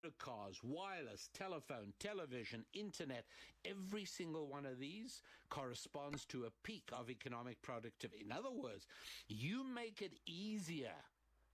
motor cars, wireless, telephone, television, internet, every single one of these corresponds to a peak of economic productivity. In other words, you make it easier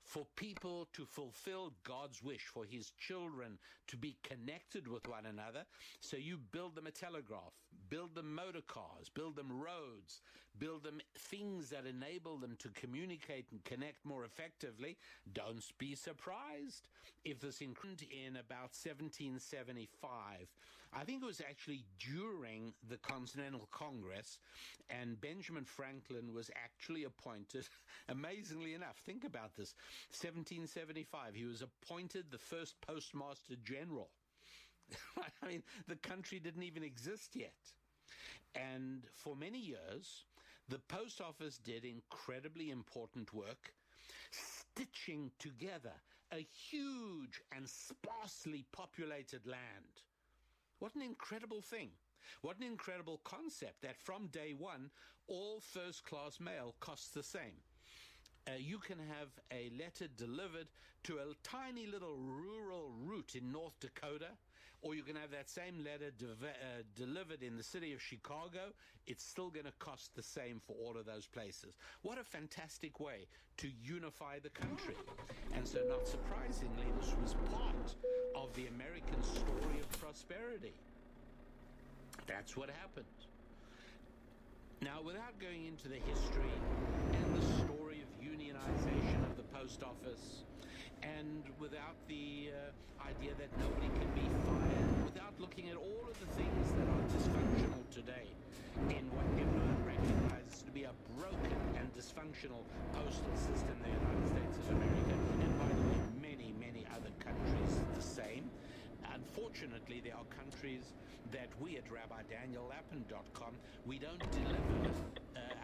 for people to fulfill God's wish, for his children to be connected with one another. So you build them a telegraph, build them motor cars, build them roads, build them things that enable them to communicate and connect more effectively. Don't be surprised if this increased in about 1775. I think it was actually during the Continental Congress, and Benjamin Franklin was actually appointed, amazingly enough, think about this, 1775, he was appointed the first Postmaster General. I mean, the country didn't even exist yet. And for many years, the post office did incredibly important work, stitching together a huge and sparsely populated land. What an incredible thing. What an incredible concept that from day one, all first-class mail costs the same. You can have a letter delivered to a tiny little rural route in North Dakota, or you can have that same letter delivered in the city of Chicago. It's still going to cost the same for all of those places. What a fantastic way to unify the country. And so, not surprisingly, this was part of the American story of prosperity. That's what happened. Now, without going into the history and the story of unionization of the post office, and without the idea that nobody can be fired, without looking at all of the things that are dysfunctional today in what everyone recognizes to be a broken and dysfunctional postal system in the United States of America, and by the way, many, many other countries the same. Unfortunately, there are countries that we at RabbiDanielLappin.com, we don't deliver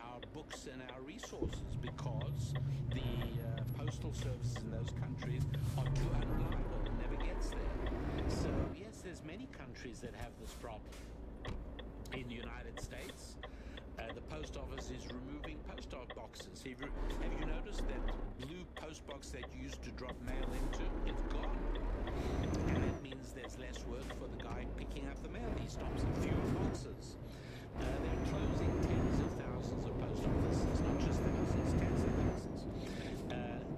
our books and our resources because the postal services in those countries are too unreliable and never gets there. So, yes, there's many countries that have this problem. In the United States, the post office is removing post boxes. Have you noticed that blue post box that you used to drop mail into? It's gone. And that means there's less work for the guy picking up the mail. He stops at fewer boxes. They're closing tens of thousands of post offices, not just thousands, tens of thousands.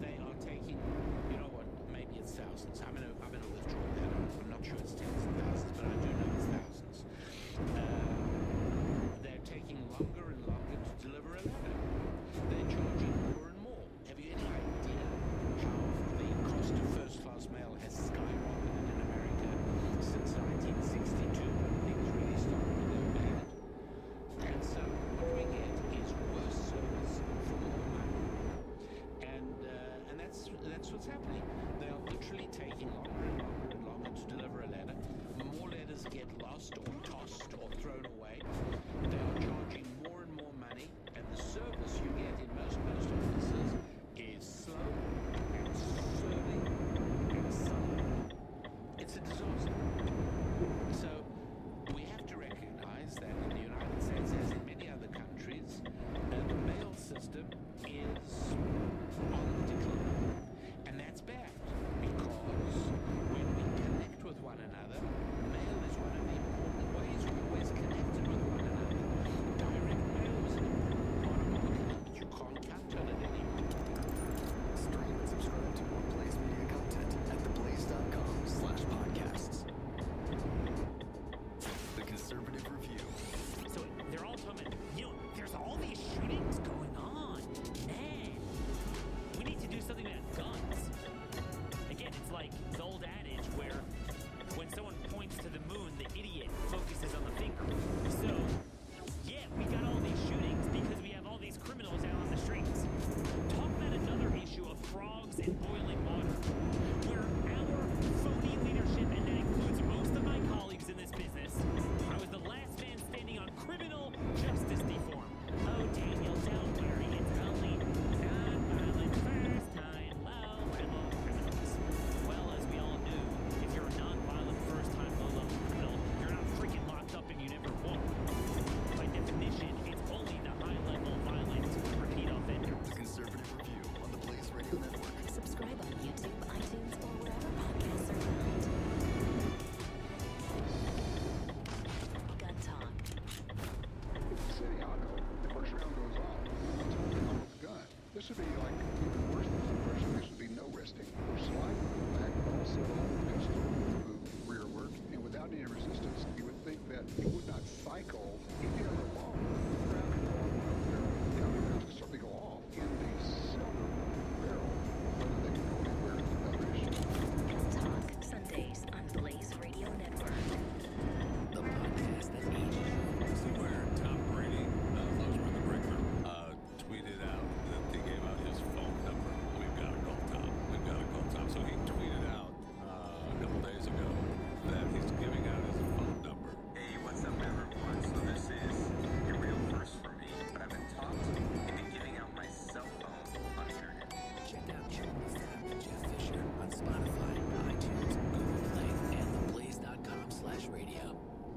They are taking, you know what, maybe it's thousands. I'm gonna withdraw that. I'm not sure it's tens of thousands, but I do know it's thousands. They're taking longer and longer to deliver a letter. They're charging more and more. Have you any idea how the cost of first-class mail has skyrocketed in America since 1962 when things really started to go bad? And so what we get is worse service for more money. And that's what's happening. They are literally taking longer and longer and longer to deliver a letter. More letters get lost or tossed or thrown away. They are charging more and more money, and the service you get in most post offices is slow and slowly and sullen. It's a disaster. So we have to recognize that in the United States, as in many other countries, the mail system is on the decline. And that's bad because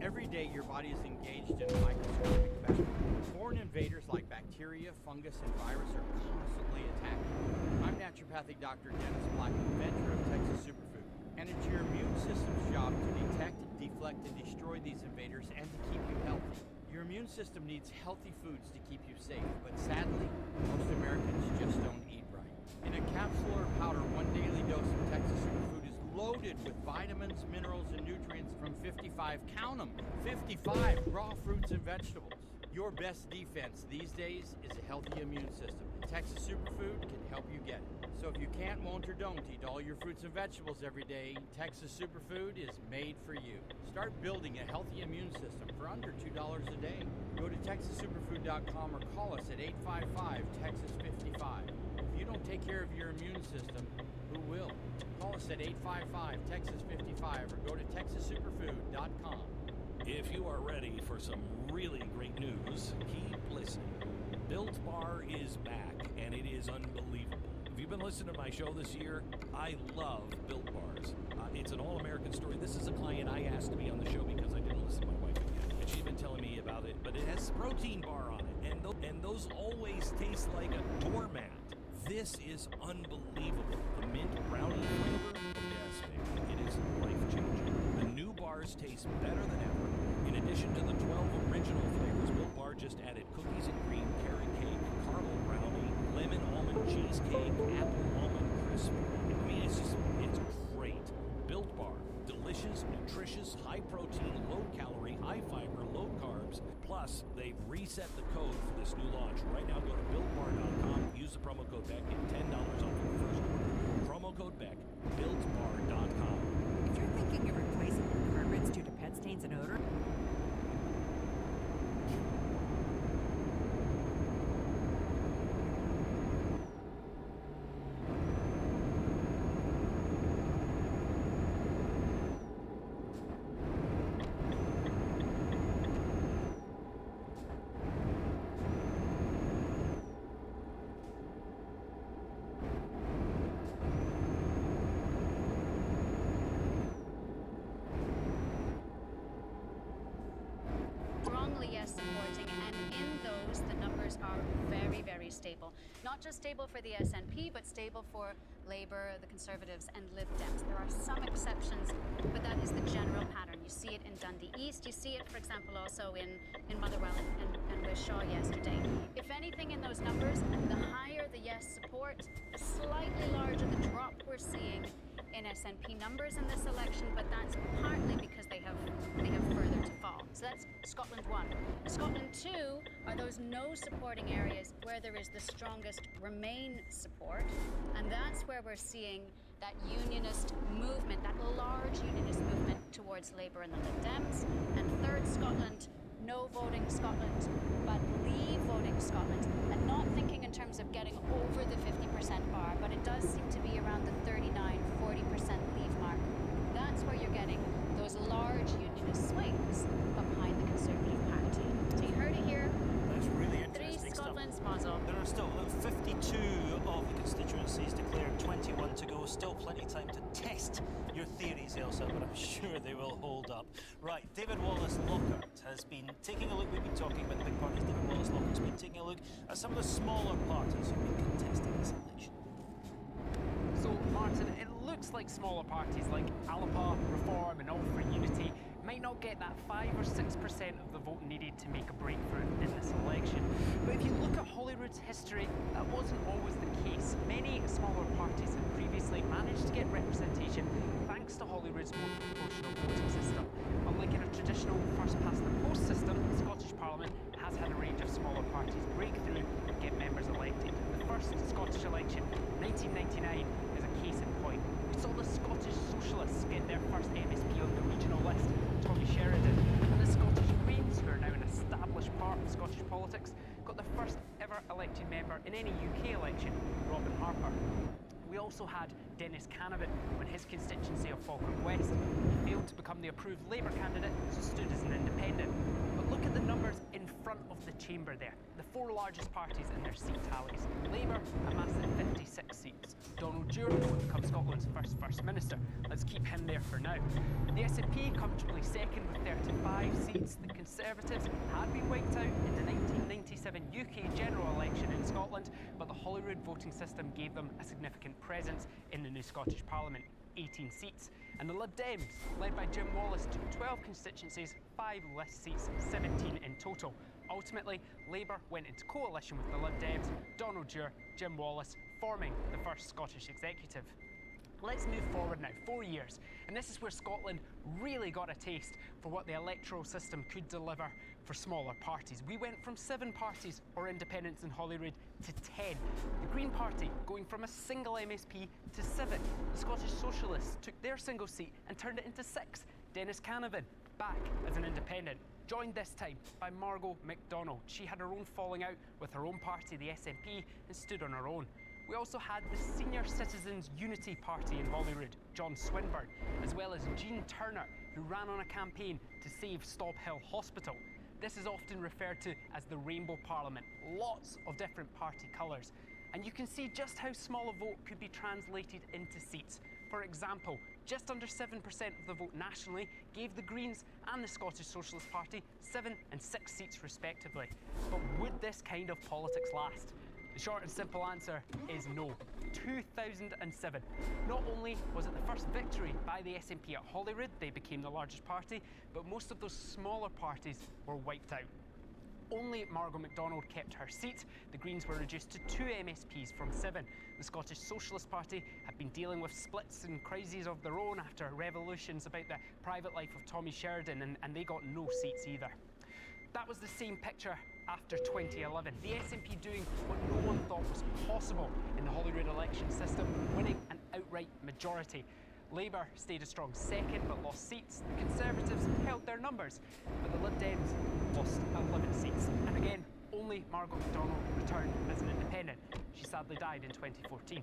Every day your body is engaged in a microscopic battle. Foreign invaders like bacteria, fungus, and virus are constantly attacking you. I'm naturopathic Dr. Dennis Black, inventor of Texas Superfood. And it's your immune system's job to detect, deflect, and destroy these invaders and to keep you healthy. Your immune system needs healthy foods to keep you safe, but sadly, most Americans just don't eat right. In a capsule or powder, one daily dose of Texas Superfood is loaded with vitamins, minerals, and nutrients from 55, count them, 55 raw fruits and vegetables. Your best defense these days is a healthy immune system. Texas Superfood can help you get it. So if you can't, won't, or don't eat all your fruits and vegetables every day, Texas Superfood is made for you. Start building a healthy immune system for under $2 a day. Go to TexasSuperfood.com or call us at 855-TEXAS-55. If you don't take care of your immune system, who will? Call us at 855-TEXAS-55 or go to TexasSuperfood.com. If you are ready for some really great news, keep listening. Built Bar is back, and it is unbelievable. If you've been listening to my show this year, I love Built Bars. It's an all-American story. This is a client I asked to be on the show because I didn't listen to my wife again, and she's been telling me about it, but it has protein bar on it, and those always taste like a doormat. This is unbelievable. The mint brownie flavor, yes, baby, it is life-changing. The new bars taste better than ever. In addition to the 12 original flavors, Built Bar just added cookies and cream, carrot cake, caramel brownie, lemon almond cheesecake, apple almond crisp. I mean, it's great. Built Bar, delicious, nutritious, high protein, low calorie, high fiber, low carbs. Plus, they've reset the code for this new launch. Right now, go to BuiltBar.com, use the promo code BECK, get $10 off your first order. Promo code BECK, BuiltBar.com. If you're thinking of replacing your carpets due to pet stains and odor, yes supporting, and in those the numbers are very, very stable. Not just stable for the SNP, but stable for Labour, the Conservatives, and Lib Dems. There are some exceptions, but that is the general pattern. You see it in Dundee East, you see it, for example, also in Motherwell and Wishaw yesterday. If anything in those numbers, the higher the yes support, the slightly larger the drop we're seeing in SNP numbers in this election, but that's partly because they have further to fall. So that's Scotland 1. Scotland 2 are those no supporting areas where there is the strongest Remain support, and that's where we're seeing that unionist movement, that large unionist movement towards Labour and the Lib Dems. And third, Scotland, no voting Scotland, but leave voting Scotland, and not thinking in terms of getting over the 50% bar, but it does seem to be around the 39-40% leave mark. That's where you're getting those large unionist swings behind the Conservative Party. So you heard it here. That's really interesting stuff. Scotland's muzzle. There are still 52 of the constituencies declared, 21 to go. Still plenty of time to test your theories, Elsa, but I'm sure they will hold up. Right, David Wallace-Lockhart has been taking a look. We've been talking about the big parties. David Wallace-Lockhart's been taking a look at some of the smaller parties who've been contesting this election. So, Martin, it looks like smaller parties like Alapa, Reform and All for Unity might not get that 5 or 6% of the vote needed to make a breakthrough in this election. But if you look at Holyrood's history, that wasn't always the case. Many smaller parties have previously managed to get representation thanks to Holyrood's more proportional voting system. Unlike in a traditional first-past-the-post system, the Scottish Parliament has had a range of smaller parties break through and get members elected. The first Scottish election, 1999, is a case in point. We saw the Scottish Socialists get their first MSP on the regional list, Tommy Sheridan, and the Scottish Greens, who are now an established part of Scottish politics, got the first ever elected member in any UK election, Robin Harper. We also had Dennis Canavan when his constituency of Falkirk West. He failed to become the approved Labour candidate, so stood as an independent. But But look at the numbers in front of the chamber there. The four largest parties in their seat tallies. Labour amassing 56 seats. Donald Dewar will become Scotland's First Minister. Let's keep him there for now. The SNP comfortably second with 35 seats. The Conservatives had been wiped out in the 1997 UK general election in Scotland, but the Holyrood voting system gave them a significant presence in the new Scottish Parliament. 18 seats. And the Lib Dems, led by Jim Wallace, took 12 constituencies, 5 list seats, 17 in total. Ultimately, Labour went into coalition with the Lib Dems, Donald Dewar, Jim Wallace, forming the first Scottish executive. Let's move forward now, 4 years, and this is where Scotland really got a taste for what the electoral system could deliver for smaller parties. We went from 7 parties or independents in Holyrood to 10. The Green Party going from a single MSP to 7. The Scottish Socialists took their single seat and turned it into 6. Dennis Canavan, back as an independent, joined this time by Margot MacDonald. She had her own falling out with her own party, the SNP, and stood on her own. We also had the Senior Citizens Unity Party in Holyrood, John Swinburne, as well as Jean Turner, who ran on a campaign to save Stobhill Hill Hospital. This is often referred to as the Rainbow Parliament, lots of different party colours. And you can see just how small a vote could be translated into seats. For example, just under 7% of the vote nationally gave the Greens and the Scottish Socialist Party 7 and 6 seats respectively. But would this kind of politics last? The short and simple answer is no. 2007. Not only was it the first victory by the SNP at Holyrood, they became the largest party, but most of those smaller parties were wiped out. Only Margot MacDonald kept her seat. The Greens were reduced to 2 MSPs from 7. The Scottish Socialist Party had been dealing with splits and crises of their own after revolutions about the private life of Tommy Sheridan, and they got no seats either. That was the same picture after 2011. The SNP doing what no one thought was possible in the Holyrood election system, winning an outright majority. Labour stayed a strong second but lost seats. The Conservatives held their numbers, but the Lib Dems lost 11 seats. And again, only Margot MacDonald returned as an independent. She sadly died in 2014.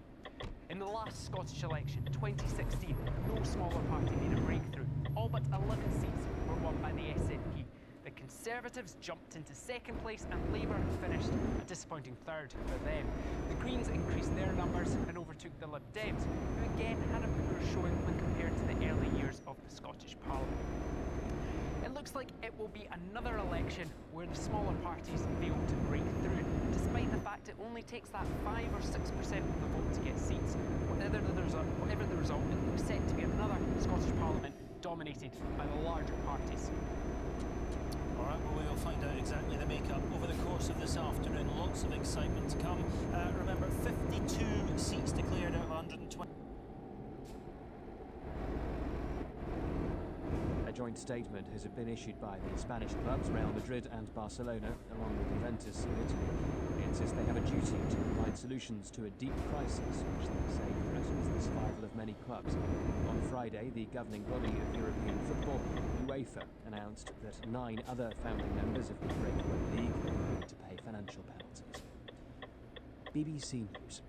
In the last Scottish election, 2016, no smaller party made a breakthrough. All but 11 seats were won by the SNP. The Conservatives jumped into second place and Labour finished a disappointing third for them. The Greens increased their numbers and overtook the Lib Dems, who again had a poor showing when compared to the early years of the Scottish Parliament. It looks like it will be another election where the smaller parties fail to break through, despite the fact it only takes that 5 or 6% of the vote to get seats. Whatever the result, it looks set to be another Scottish Parliament dominated by the larger parties. All right, well, we will find out exactly the makeup over the course of this afternoon. Lots of excitement to come. Remember, 52 seats declared out of 120. A joint statement has been issued by the Spanish clubs Real Madrid and Barcelona, along with Juventus in Italy. They insist they have a duty to provide solutions to a deep crisis, which they say threatens the survival of many clubs. On Friday, the governing body of European football, UEFA, announced that 9 other founding members of the Breakaway League agreed to pay financial penalties. BBC News.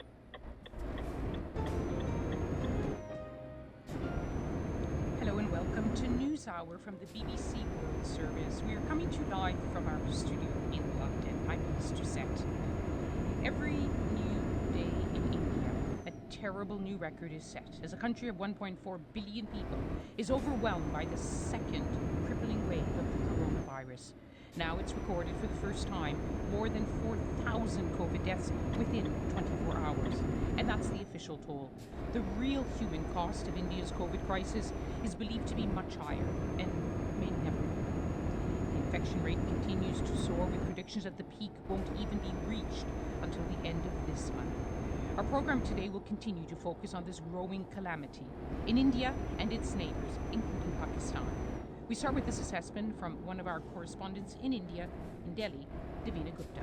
Hello and welcome to News Hour from the BBC World Service. We are coming to you live from our studio in London. I'm Mr. Set. Every new day in India, a terrible new record is set as a country of 1.4 billion people is overwhelmed by the second crippling wave of the coronavirus. Now it's recorded for the first time more than 4,000 COVID deaths within 24 hours. And that's the official toll. The real human cost of India's COVID crisis is believed to be much higher and may never be. The infection rate continues to soar with predictions that the peak won't even be reached until the end of this month. Our program today will continue to focus on this growing calamity in India and its neighbours, including Pakistan. We start with this assessment from one of our correspondents in India, in Delhi, Davina Gupta.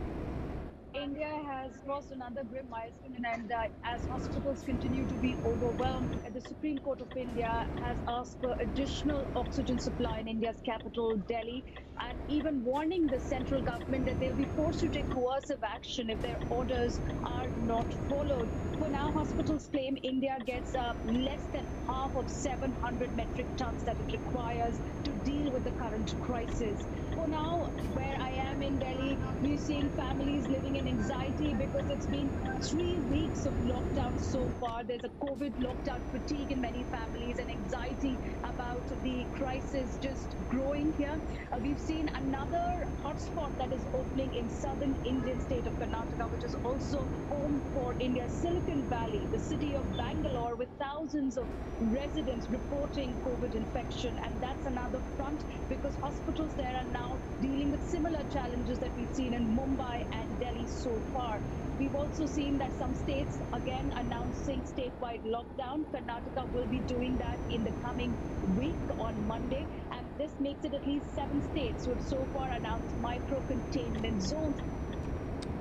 India has crossed another grim milestone, and as hospitals continue to be overwhelmed, the Supreme Court of India has asked for additional oxygen supply in India's capital, Delhi, and even warning the central government that they'll be forced to take coercive action if their orders are not followed. For now, hospitals claim India gets less than half of 700 metric tons that it requires areas to deal with the current crisis. For now, where I am in Delhi, we're seeing families living in anxiety because it's been 3 weeks of lockdown so far. There's a COVID lockdown fatigue in many families and anxiety about the crisis just growing here. We've seen another hotspot that is opening in southern Indian state of Karnataka, which is also home for India's Silicon Valley, the city of Bangalore, with thousands of residents reporting COVID infection. And that's another front because hospitals there are now dealing with similar challenges that we've seen in Mumbai and Delhi so far. We've also seen that some states again announcing statewide lockdown. Karnataka will be doing that in the coming week on Monday. And this makes it at least 7 states who have so far announced micro-containment zones.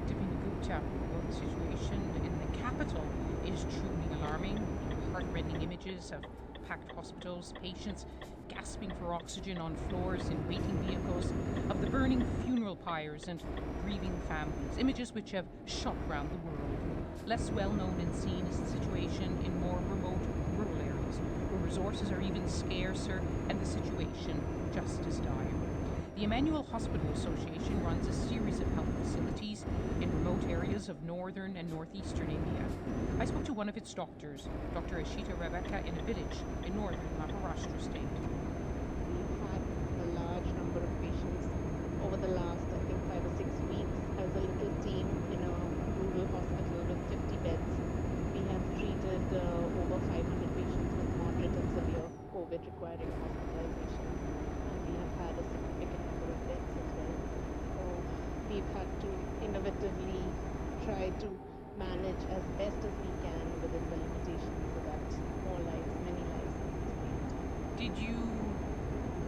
Divina Gupta, well, the situation in the capital is truly alarming. Heartrending images of packed hospitals, patients gasping for oxygen on floors in waiting vehicles, of the burning funeral pyres and grieving families, images which have shot round the world. Less well known and seen is the situation in more remote rural areas, where resources are even scarcer and the situation just as dire. The Emmanuel Hospital Association runs a series of health facilities in remote areas of northern and northeastern India. I spoke to one of its doctors, Dr. Ashita Rebecca, in a village in northern Maharashtra state. We've had a large number of patients over the last, I think, 5 or 6 weeks as a little team in a rural hospital with 50 beds. We have treated over 500 patients with moderate and severe COVID requiring hospitalization. And we have had a significant number of deaths as well. So we've had to innovatively try to manage as best as we can within the limitations so that more lives, many lives can be saved. Did you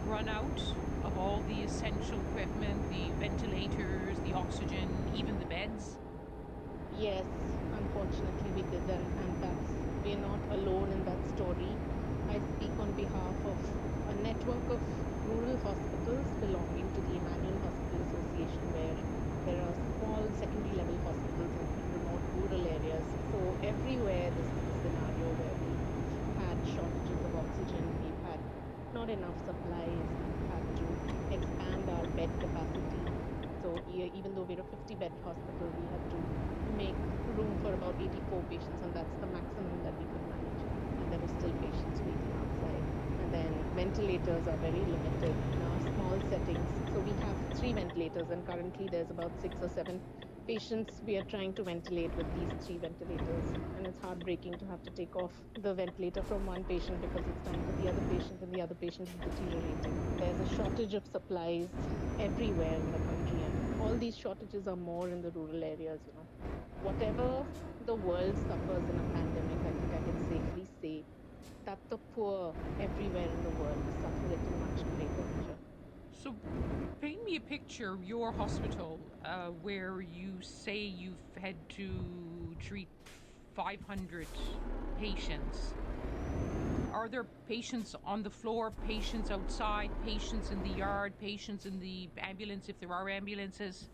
run out of all the essential equipment, the ventilators, the oxygen, even the beds? Yes, unfortunately we did, and we're not alone in that story. I speak on behalf of a network of rural hospitals belonging to the Emmanuel Hospital Association, where there are small secondary level hospitals in remote rural areas. So everywhere this is a scenario where we've had shortages of oxygen, we've had not enough supplies, we've had to expand our bed capacity. So even though we're a 50-bed hospital, we had to make room for about 84 patients, and that's the maximum that we could manage. And there were still patients waiting outside. And then ventilators are very limited in our small settings. So we have 3 ventilators, and currently there's about 6 or 7 patients we are trying to ventilate with these 3 ventilators. And it's heartbreaking to have to take off the ventilator from one patient because it's time for the other patient, and the other patient is deteriorating. There's a shortage of supplies everywhere in the country, and all these shortages are more in the rural areas. Whatever the world suffers in a pandemic, I think I can safely say that the poor everywhere in the world suffer it in much greater measure. So, paint me a picture of your hospital where you say you've had to treat 500 patients. Are there patients on the floor, patients outside, patients in the yard, patients in the ambulance if there are ambulances?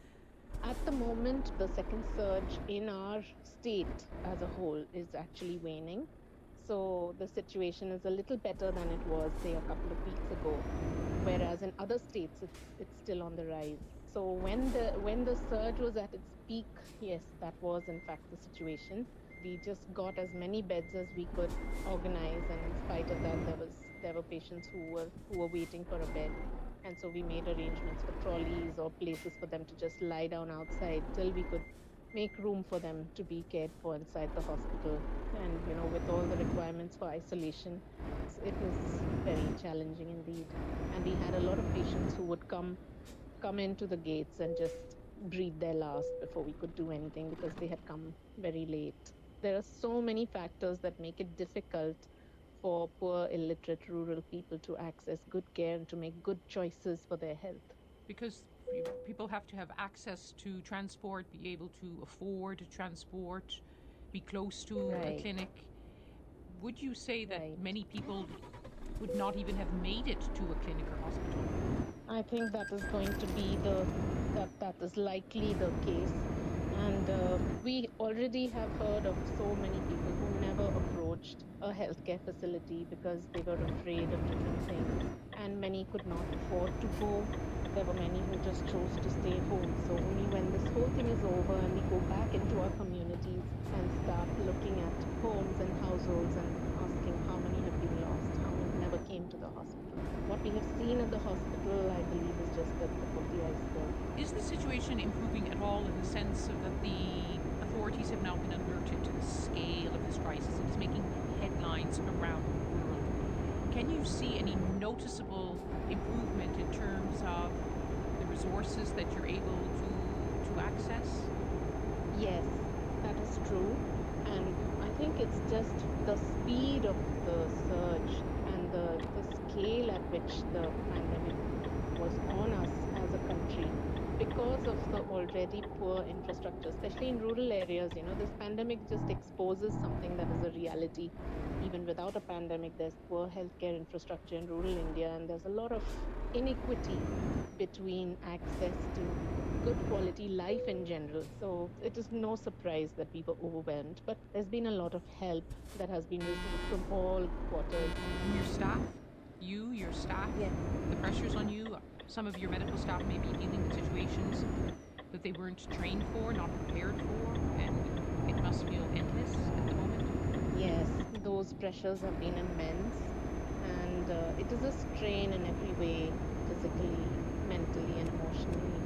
At the moment, the second surge in our state as a whole is actually waning. So the situation is a little better than it was, say, a couple of weeks ago. Whereas in other states, it's still on the rise. So when the surge was at its peak, yes, that was in fact the situation. We just got as many beds as we could organize, and in spite of that, there were patients who were waiting for a bed. And so we made arrangements for trolleys or places for them to just lie down outside till we could make room for them to be cared for inside the hospital. And with all the requirements for isolation, it was very challenging indeed. And we had a lot of patients who would come into the gates and just breathe their last before we could do anything because they had come very late. There are so many factors that make it difficult for poor, illiterate, rural people to access good care and to make good choices for their health. Because people have to have access to transport, be able to afford transport, be close to a clinic. Would you say that many people would not even have made it to a clinic or hospital? I think that is going to be that is likely the case. And we already have heard of so many people who never approached a healthcare facility because they were afraid of different things. And many many could not afford to go. There were many who just chose to stay home. So only when this whole thing is over and we go back into our communities and start looking at homes and households and asking how many have been lost, how many never came to the hospital. What we have seen at the hospital, I believe, is just the tip of the iceberg. Is the situation improving at all in the sense of that the authorities have now been alerted to the scale of this crisis? It is making headlines around the world. Can you see any noticeable improvement in terms of the resources that you're able to access? Yes, that is true. And I think it's just the speed of the surge and the scale at which the pandemic was on us as a country because of the already poor infrastructure, especially in rural areas. This pandemic just exposes something that is a reality. Even without a pandemic, there's poor healthcare infrastructure in rural India, and there's a lot of inequity between access to good quality life in general. So it is no surprise that we were overwhelmed, but there's been a lot of help that has been received from all quarters. Your staff? Your staff? Yeah. The pressures on you? Some of your medical staff may be dealing with situations that they weren't trained for, not prepared for, and it must feel endless at the moment. Yes, those pressures have been immense, and it is a strain in every way, physically, mentally, and emotionally.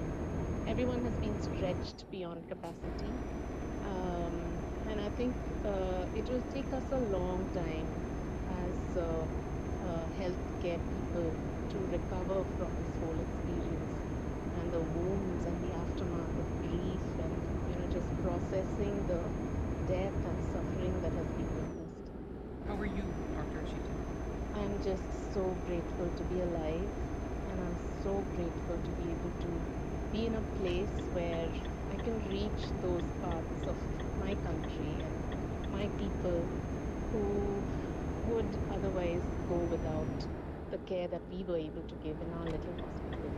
Everyone has been stretched beyond capacity, and I think it will take us a long time as healthcare people to recover from this whole experience and the wounds and the aftermath of grief and just processing the death and suffering that has been witnessed. How are you, Dr. Ashita? I'm just so grateful to be alive, and I'm so grateful to be able to be in a place where I can reach those parts of my country and my people who would otherwise go without the care that we were able to give in our little hospital.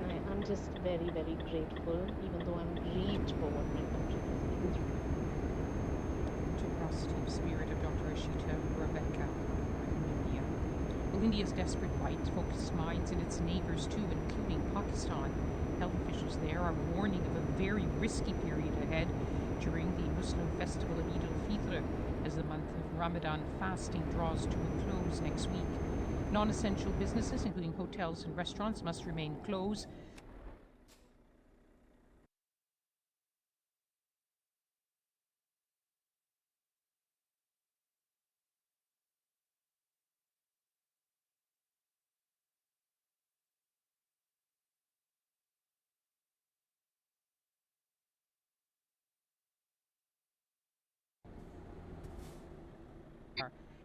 And I'm just very, very grateful, even though I'm grieved for what my country has been through. To positive spirit of Dr. Ashita Rebecca from India. Well, India's desperate plight focuses minds in its neighbours too, including Pakistan. Health officials there are warning of a very risky period ahead during the Muslim festival of Eid al-Fitr, as the month of Ramadan fasting draws to a close next week. Non-essential businesses, including hotels and restaurants, must remain closed.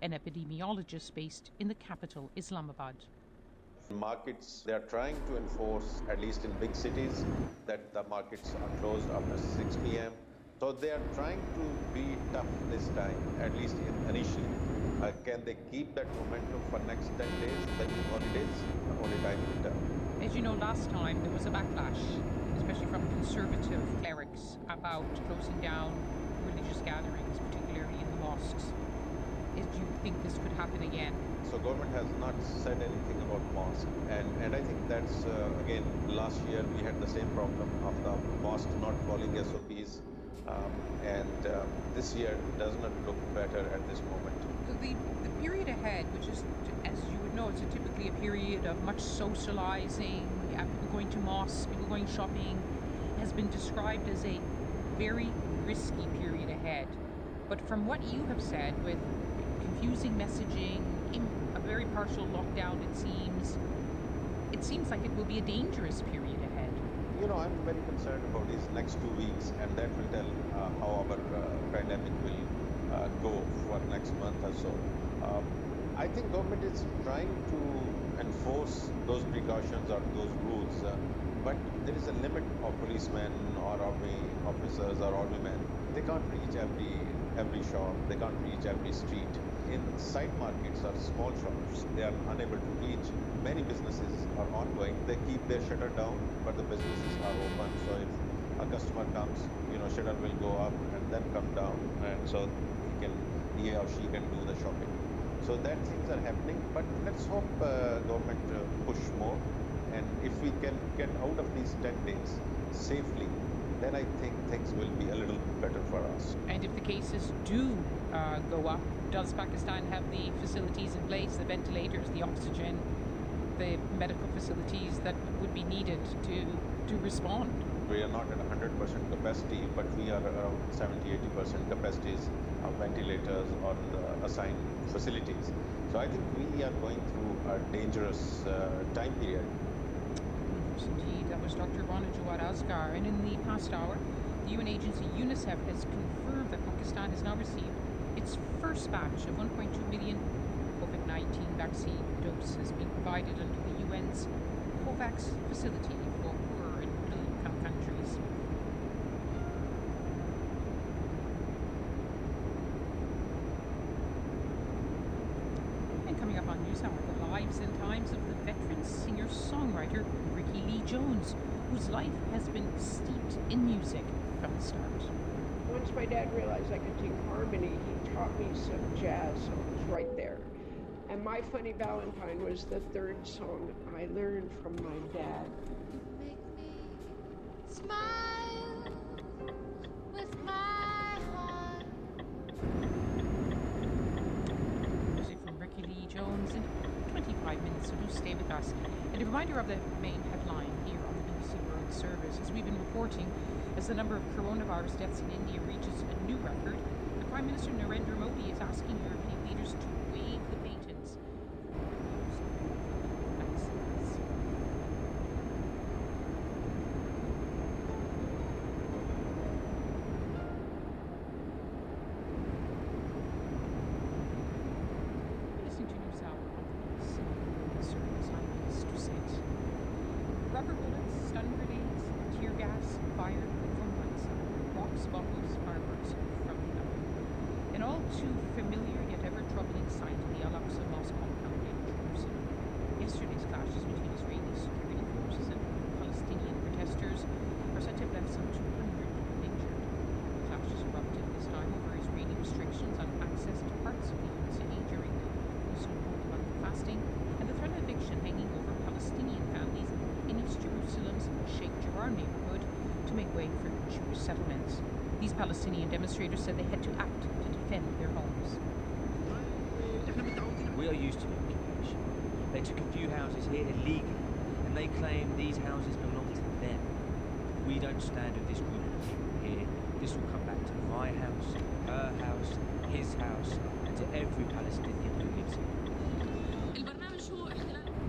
An epidemiologist based in the capital, Islamabad. Markets, they are trying to enforce, at least in big cities, that the markets are closed after 6 p.m. So they are trying to be tough this time, at least initially. Can they keep that momentum for next 10 days, the Eid holidays? Only time will tell. As you know, last time there was a backlash, especially from conservative clerics, about closing down religious gatherings, particularly in the mosques. Do you think this could happen again? So government has not said anything about mosque, and I think that's again, last year we had the same problem of the mosque not following SOPs, and this year does not look better at this moment. The period ahead, which is, as you would know, it's typically a period of much socializing, people going to mosques, people going shopping, has been described as a very risky period ahead. But from what you have said, with confusing messaging, a very partial lockdown, it seems like it will be a dangerous period ahead. I'm very concerned about these next 2 weeks, and that will tell how our pandemic will go for next month or so. I think government is trying to enforce those precautions or those rules, but there is a limit of policemen or army officers or army men. They can't reach every shop, they can't reach every street. In side markets or small shops, they are unable to reach. Many businesses are ongoing. They keep their shutter down, but the businesses are open. So if a customer comes, shutter will go up and then come down, and so he or she can do the shopping. So that things are happening, but let's hope government push more. And if we can get out of these 10 days safely, then I think things will be a little better for us. And if the cases do go up, does Pakistan have the facilities in place, the ventilators, the oxygen, the medical facilities that would be needed to respond? We are not at 100% capacity, but we are around 70-80% capacities of ventilators or assigned facilities. So I think we are going through a dangerous time period. Yes, indeed. That was Dr. Rana Jawad Asghar. And in the past hour, the UN agency UNICEF has confirmed that Pakistan has now received its first batch of 1.2 million COVID-19 vaccine doses being provided under the UN's COVAX facility for poorer and middle-income countries. And coming up on NewsHour, the lives and times of the veteran singer-songwriter Ricky Lee Jones, whose life has been steeped in music from the start. Once my dad realized I could sing harmony, he taught me some jazz songs right there. And My Funny Valentine was the third song I learned from my dad. Make me smile with my heart. Music from Ricky Lee Jones in 25 minutes, so do stay with us. And a reminder of the main headline here on the BBC World Service. As we've been reporting, as the number of coronavirus deaths in India reaches a new record, the Prime Minister Narendra Modi is asking European leaders to waive the patents for vaccines. Listening to NewsHour on the BBC World Service, I'm Alice Doucette. Rubber bullets, stun grenades, tear gas, fired from one side, rocks, bombs, fireworks from the other. An all too familiar yet ever troubling sight in the Al-Aqsa Mosque compound in Jerusalem. Yesterday's clashes between Israeli security forces and Palestinian protesters are said to have left some 200 people injured. The clashes erupted this time over Israeli restrictions on access to parts of the city during the Muslim holy month of fasting, and the threat of eviction hanging over Palestinian families in East Jerusalem's Sheikh Jarrah neighborhood to make way for Jewish settlements. These Palestinian demonstrators said they had to act to defend their homes. We are used to the occupation. They took a few houses here illegally, and they claim these houses belong to them. If we don't stand with this group of people here, this will come back to my house, her house, his house, and to every Palestinian who lives here.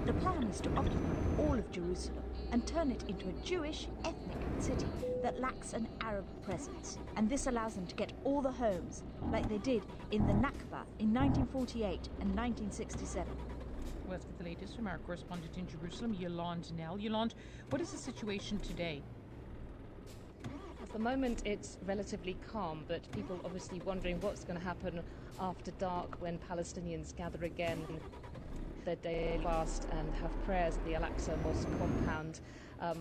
The plan is to occupy all of Jerusalem and turn it into a Jewish ethnic city that lacks an Arab presence. And this allows them to get all the homes, like they did in the Nakba in 1948 and 1967. Well, let's get the latest from our correspondent in Jerusalem, Yolande Nell. Yolande, what is the situation today? At the moment, it's relatively calm, but people obviously wondering what's going to happen after dark when Palestinians gather again their daily fast and have prayers at the Al-Aqsa Mosque compound.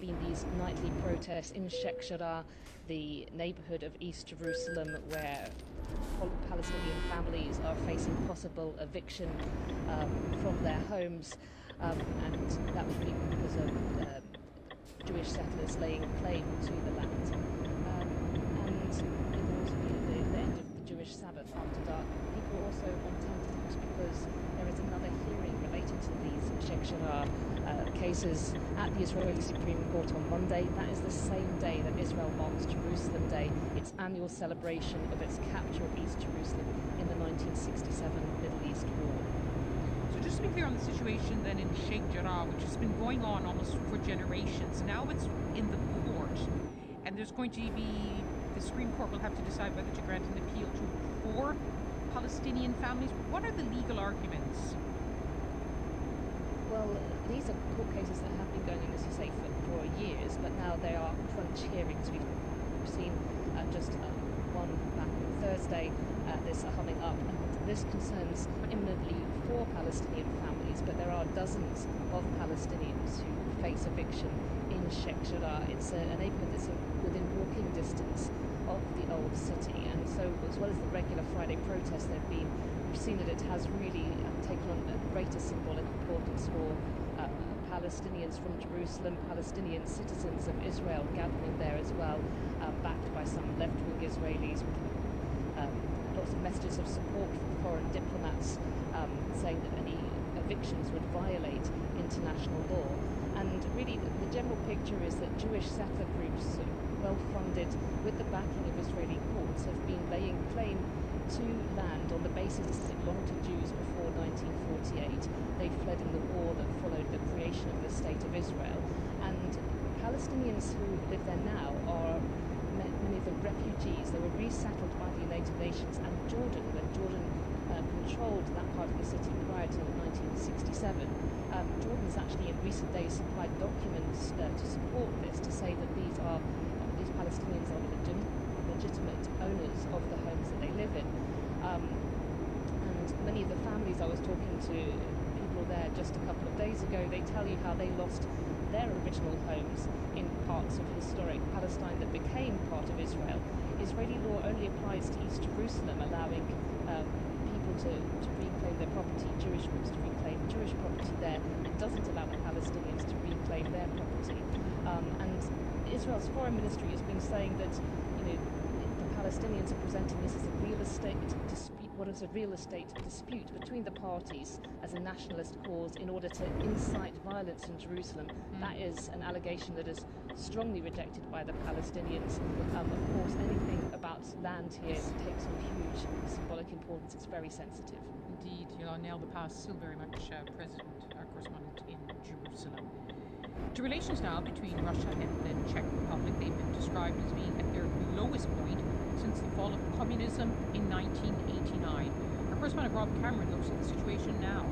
Been these nightly protests in Sheikh Jarrah, the neighborhood of East Jerusalem, where Palestinian families are facing possible eviction from their homes, and that would be because of Jewish settlers laying claim to the land. And it will also be the end of the Jewish Sabbath after dark. People also on tenterhooks because there is another hearing related to these Sheikh Jarrah cases at the Israeli Supreme Court on Monday. That is the same day that Israel marks Jerusalem Day, its annual celebration of its capture of East Jerusalem in the 1967 Middle East War. So just to be clear on the situation then in Sheikh Jarrah, which has been going on almost for generations, now it's in the court, and there's going to be, the Supreme Court will have to decide whether to grant an appeal to 4 Palestinian families. What are the legal arguments? Well, these are court cases that have been going on, as you say, for years, but now they are crunch hearings. We've seen just one back on Thursday, this coming up, and this concerns imminently 4 Palestinian families, but there are dozens of Palestinians who face eviction in Sheikh Jarrah. It's a neighborhood that's within walking distance of the old city, and so as well as the regular Friday protests there have been, we've seen that it has really taken on a greater symbolic importance for Palestinians from Jerusalem, Palestinian citizens of Israel gathering there as well, backed by some left-wing Israelis with lots of messages of support from foreign diplomats, saying that any evictions would violate international law. And really the general picture is that Jewish settler groups, well-funded with the backing of Israeli courts, have been laying claim to land on the basis that it belonged to Jews before 1948. They fled in the war that followed the creation of the State of Israel. And Palestinians who live there now are many of them refugees. They were resettled by the United Nations and Jordan when Jordan controlled that part of the city prior to 1967. Jordan's actually in recent days supplied documents to support this, to say that these Palestinians are legitimate owners of the homes that they live in. And many of the families I was talking to, people there just a couple of days ago, they tell you how they lost their original homes in parts of historic Palestine that became part of Israel. Israeli law only applies to East Jerusalem, allowing people to reclaim their property, Jewish groups to reclaim Jewish property there. It doesn't allow the Palestinians to reclaim their property. And Israel's foreign ministry has been saying that, the Palestinians are presenting this as a real estate dispute, dispute between the parties as a nationalist cause in order to incite violence in Jerusalem. That is an allegation that is strongly rejected by the Palestinians. Of course, anything about land here takes on huge symbolic importance. It's very sensitive. Indeed, Neil, the past still very much president, correspondent in Jerusalem. The relations now between Russia and the Czech Republic, they've been described as being at their lowest point since the fall of communism in 1989. Our correspondent Rob Cameron looks at the situation now.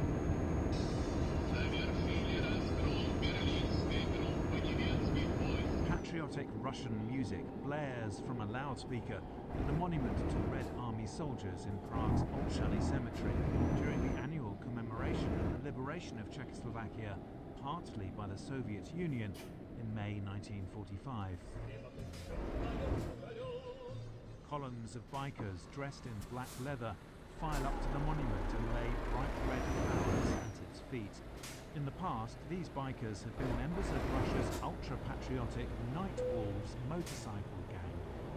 Patriotic Russian music blares from a loudspeaker at the monument to Red Army soldiers in Prague's Olszany Cemetery during the annual commemoration of the liberation of Czechoslovakia, partly by the Soviet Union, in May 1945. Columns of bikers dressed in black leather file up to the monument and lay bright red flowers at its feet. In the past, these bikers had been members of Russia's ultra-patriotic Night Wolves motorcycle gang,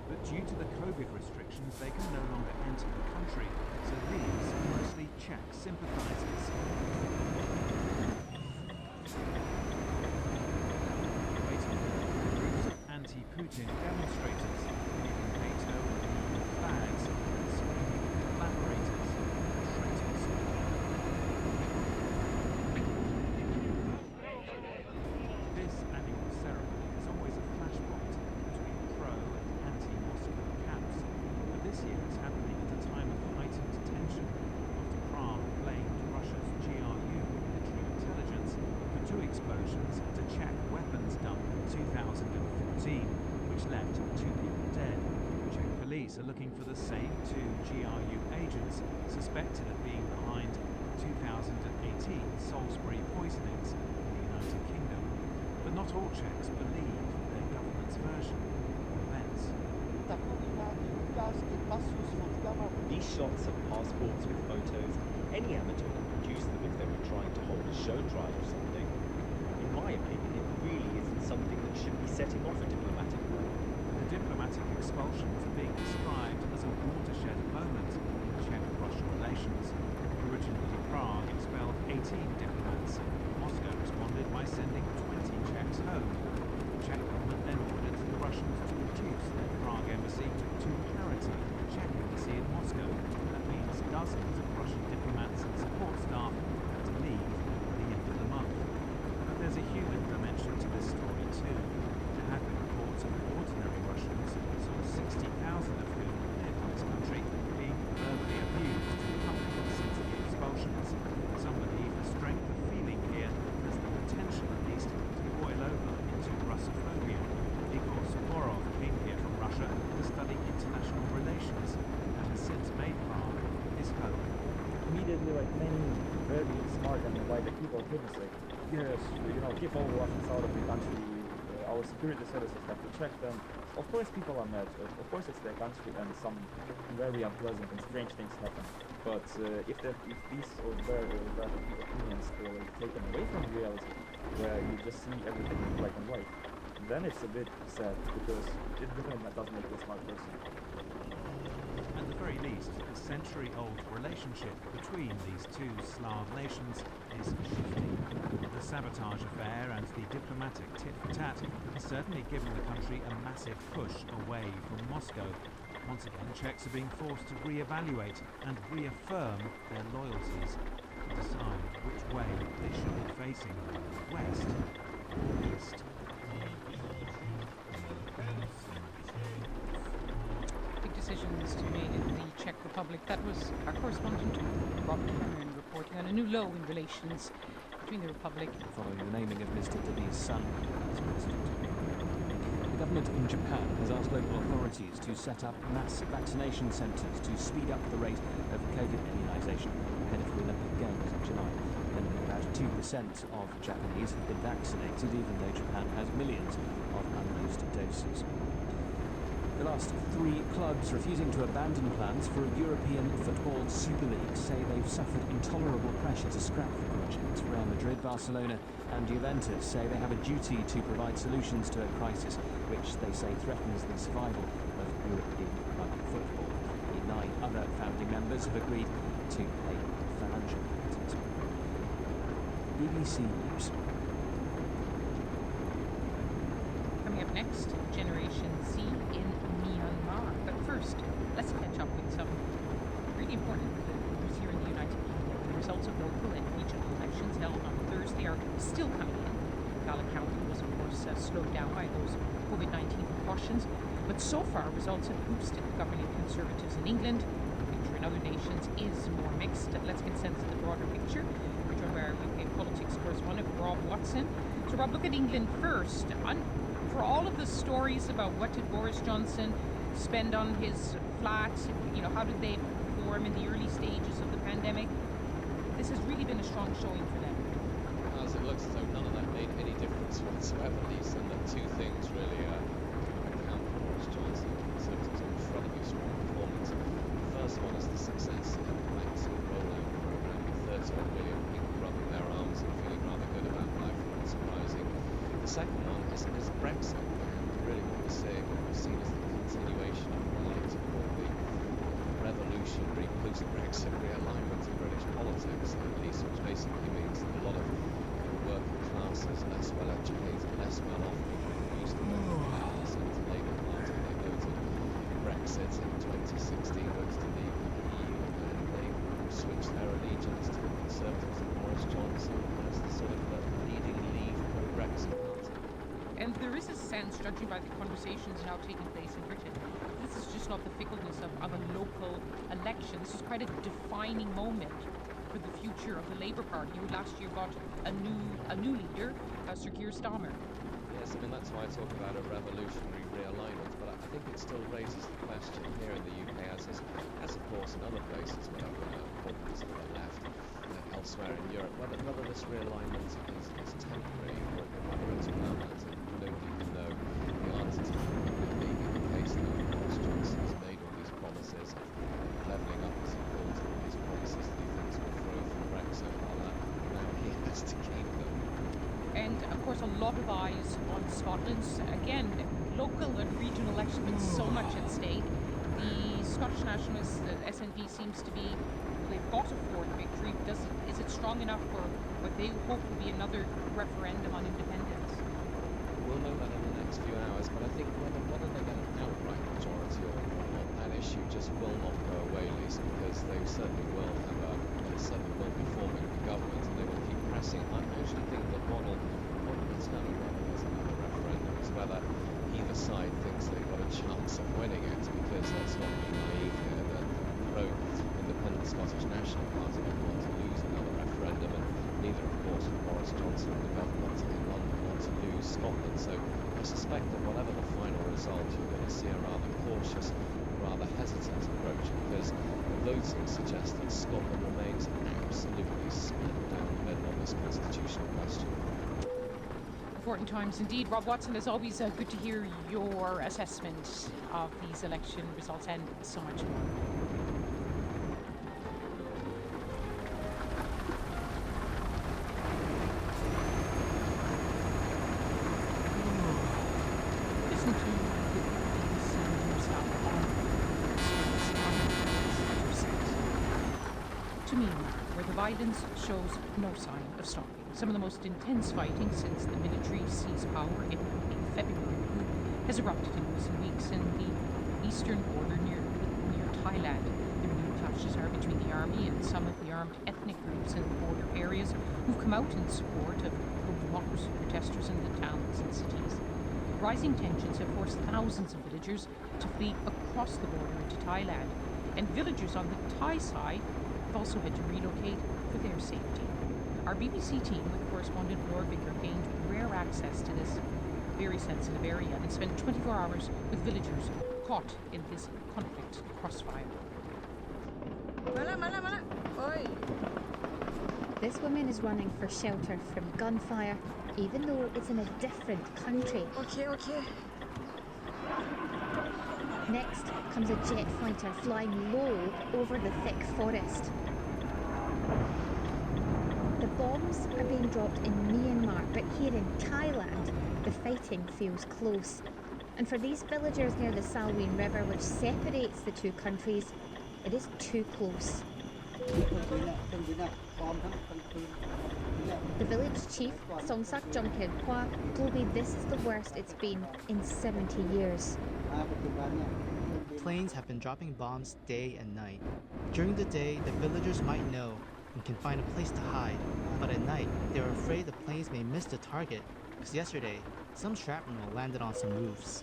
but due to the COVID restrictions they can no longer enter the country, so these are mostly Czech sympathisers. Waiting for groups of anti-Putin demonstrators leaving NATO and flags, screaming collaborators and traitors. This annual ceremony is always a flashpoint between pro and anti-Moscow camps, but this year it's happening at a time of heightened tension after Prague blamed Russia's GRU military intelligence for two explosions at a Czech weapons dump in 2014, which left 2 people dead. Czech police are looking for the same two GRU agents suspected of being behind 2018 Salisbury poisonings in the United Kingdom. But not all Czechs believe their government's version of events. These shots of passports with photos, any amateur could produce them if they were trying to hold a show trial or something. In my opinion, it really isn't something that should be setting off a diplomatic war. The diplomatic expulsions are being described as a watershed moment in Czech-Russian relations. Originally, Prague expelled 18 diplomats. Moscow responded by sending 20 Czechs home. The Czech government then ordered the Russians to reduce their Prague embassy to parity with the Czech embassy in Moscow. That means dozens of Russian diplomats and support staff had to leave at the end of the month. But there's a human dimension to this story too. There have been reports of ordinary Russians, some 60,000 of whom live in this country, being verbally abused since the expulsions. Some believe the strength of feeling here has the potential at least to boil over into Russophobia. Igor Suvorov came here from Russia to study international relations and has since made Prague his home. Immediately, many very smart and wise people told us, yes, keep all Russians out of the country, our security services have to check them. Of course people are mad, of course it's their country and some very unpleasant and strange things happen. But if these or their opinions are taken away from reality, where you just see everything in black and white, then it's a bit sad, because it definitely does make you a smart person. At the very least, the century-old relationship between these two Slav nations is shifting. The sabotage affair and the diplomatic tit-for-tat has certainly given the country a massive push away from Moscow. Once again, Czechs are being forced to re-evaluate and reaffirm their loyalties, to decide which way they should be facing, west or east. Big decisions to be made in the Czech Republic. That was our correspondent Robert Cameron reporting on a new low in relations between the Republic. Following the naming of Mr. Dabi's son as president. The government in Japan has asked local authorities to set up mass vaccination centres to speed up the rate of COVID immunisation ahead of the Olympic Games in July. Only about 2% of Japanese have been vaccinated, even though Japan has millions of unused doses. The last three clubs refusing to abandon plans for a European Football Super League say they've suffered intolerable pressure to scrap the project. Real Madrid, Barcelona and Juventus say they have a duty to provide solutions to a crisis which they say threatens the survival of European club football. The 9 other founding members have agreed to pay financial penalties. BBC News. Coming up next, Generation Z in Myanmar. But first, let's catch up with some really important news here in the United Kingdom. The results of local and regional elections held on Thursday are still coming in. Ballot counting was, of course, slowed down by those COVID-19 precautions. But so far, results have boosted governing Conservatives in England. The picture in other nations is more mixed. Let's get a sense of the broader picture. We're joined by our UK politics correspondent, Rob Watson. So, Rob, look at England first. For all of the stories about what did Boris Johnson spend on his flat, how did they perform in the early stages of the pandemic, this has really been a strong showing for them. As it looks as though none of that made any difference whatsoever, Lisa, and that two things really account for Boris Johnson and Conservatives' incredibly strong performance. The first one is the success of the vaccine rollout program, with 31 million people rubbing their arms and feeling rather good about life, not surprising. The second one is Brexit, and really what we're seeing, what we've seen is the continuation of what I like to call the revolutionary post-Brexit realignment of British politics, at least, which basically means that a lot of working classes, less well educated, less well off people who used to vote for the Labour Party, they voted Brexit in 2016, voted to leave the EU, and they switched their allegiance to the Conservatives and Boris Johnson as the sort of leading Leave pro-Brexit party. And there is a sense, judging by the conversations now taking place in Britain, this is just not the fickleness of a local election. This is quite a defining moment for the future of the Labour Party, who last year got a new leader, Sir Keir Starmer. Yes, I mean, that's why I talk about a revolutionary realignment, but I think it still raises the question here in the UK, as of course in other places where politics have been left, elsewhere in Europe, whether this realignment is temporary or whether it's permanent, and nobody can know the answer to that. Being in the case that Boris Johnson has made all these promises of levelling up, as he calls it, these promises that he thinks will throw from Brexit, well, now he has to keep them. And of course, a lot of eyes on Scotland. Again, local and regional elections, but so much at stake. The Scottish Nationalists, the SNP, seems to be, they've got a fourth victory. Is it strong enough for what they hope will be another referendum on independence? We'll know that in the next few hours, but I think whether they get an outright majority or not, that issue just will not go away, Lisa, because they certainly will be forming the government, and they will keep pressing. I actually think that what will determine whether there's another referendum is whether either side thinks they've got a chance of winning it, because let's not be naive here, that the pro-independent Scottish National Party don't want to lose another referendum, and neither, of course, Boris Johnson and the government in London want to lose Scotland. So I suspect that whatever the final result, you're going to see a rather cautious, rather hesitant approach, because the voting suggests that Scotland remains absolutely smack down the middle on this constitutional question. important times indeed. Rob Watson, as always, good to hear your assessment of these election results and so much more. Listen to the Sanders to Myanmar, where the violence shows no sign of stopping. Some of the most intense fighting since the military seized power in February has erupted in recent weeks in the eastern border near Thailand. The renewed clashes are between the army and some of the armed ethnic groups in the border areas who've come out in support of pro-democracy protesters in the towns and cities. Rising tensions have forced thousands of villagers to flee across the border into Thailand, and villagers on the Thai side have also had to relocate for their safety. Our BBC team with correspondent Laura Bicker gained rare access to this very sensitive area and spent 24 hours with villagers caught in this conflict crossfire. This woman is running for shelter from gunfire, even though it's in a different country. Okay. Next comes a jet fighter flying low over the thick forest. The bombs are being dropped in Myanmar, but here in Thailand, the fighting feels close. And for these villagers near the Salween River, which separates the two countries, it is too close. The village chief, Songsak Jongkil Hwa, told me this is the worst it's been in 70 years. Planes have been dropping bombs day and night. During the day, the villagers might know and can find a place to hide, but at night, they're afraid the planes may miss the target, because yesterday, some shrapnel landed on some roofs.